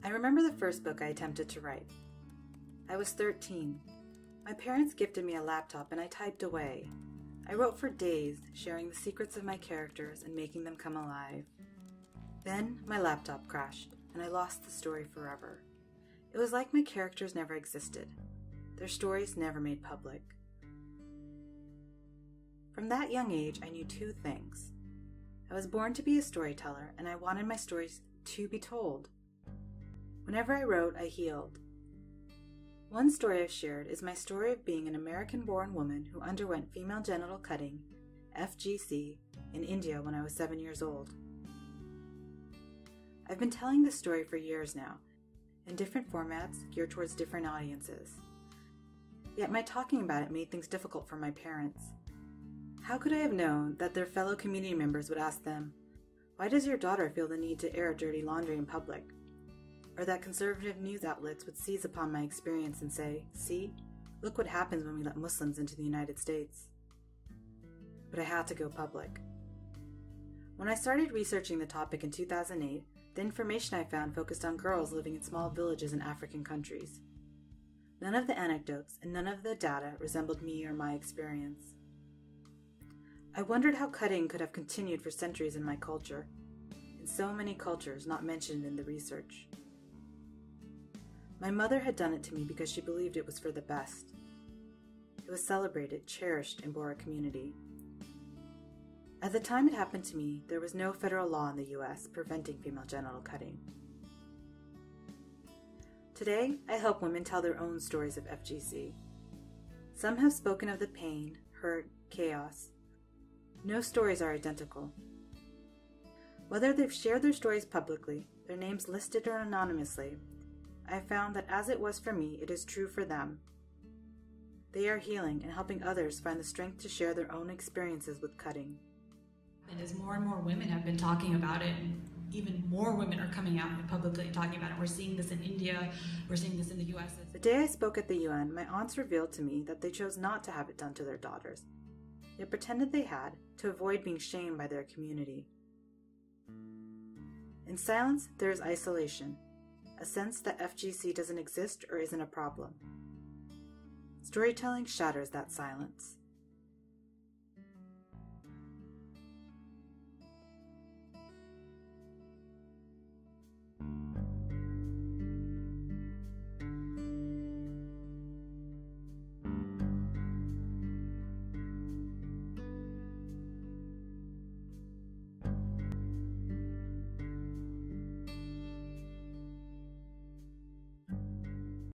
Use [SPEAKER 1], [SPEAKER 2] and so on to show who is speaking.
[SPEAKER 1] I remember the first book I attempted to write. I was 13. My parents gifted me a laptop and I typed away. I wrote for days, sharing the secrets of my characters and making them come alive. Then my laptop crashed and I lost the story forever. It was like my characters never existed. Their stories never made public. From that young age, I knew two things. I was born to be a storyteller and I wanted my stories to be told. Whenever I wrote, I healed. One story I've shared is my story of being an American-born woman who underwent female genital cutting, FGC, in India when I was 7 years old. I've been telling this story for years now, in different formats geared towards different audiences. Yet my talking about it made things difficult for my parents. How could I have known that their fellow community members would ask them, "Why does your daughter feel the need to air dirty laundry in public?" Or that conservative news outlets would seize upon my experience and say, "See, look what happens when we let Muslims into the United States." But I had to go public. When I started researching the topic in 2008, the information I found focused on girls living in small villages in African countries. None of the anecdotes and none of the data resembled me or my experience. I wondered how cutting could have continued for centuries in my culture, in so many cultures not mentioned in the research. My mother had done it to me because she believed it was for the best. It was celebrated, cherished in Bora community. At the time it happened to me, there was no federal law in the US preventing female genital cutting. Today, I help women tell their own stories of FGC. Some have spoken of the pain, hurt, chaos. No stories are identical. Whether they've shared their stories publicly, their names listed or anonymously, I have found that as it was for me, it is true for them. They are healing and helping others find the strength to share their own experiences with cutting.
[SPEAKER 2] And as more and more women have been talking about it, and even more women are coming out and publicly talking about it. We're seeing this in India, we're seeing this in the US.
[SPEAKER 1] The day I spoke at the UN, my aunts revealed to me that they chose not to have it done to their daughters, yet pretended they had to avoid being shamed by their community. In silence, there is isolation, a sense that FGC doesn't exist or isn't a problem. Storytelling shatters that silence.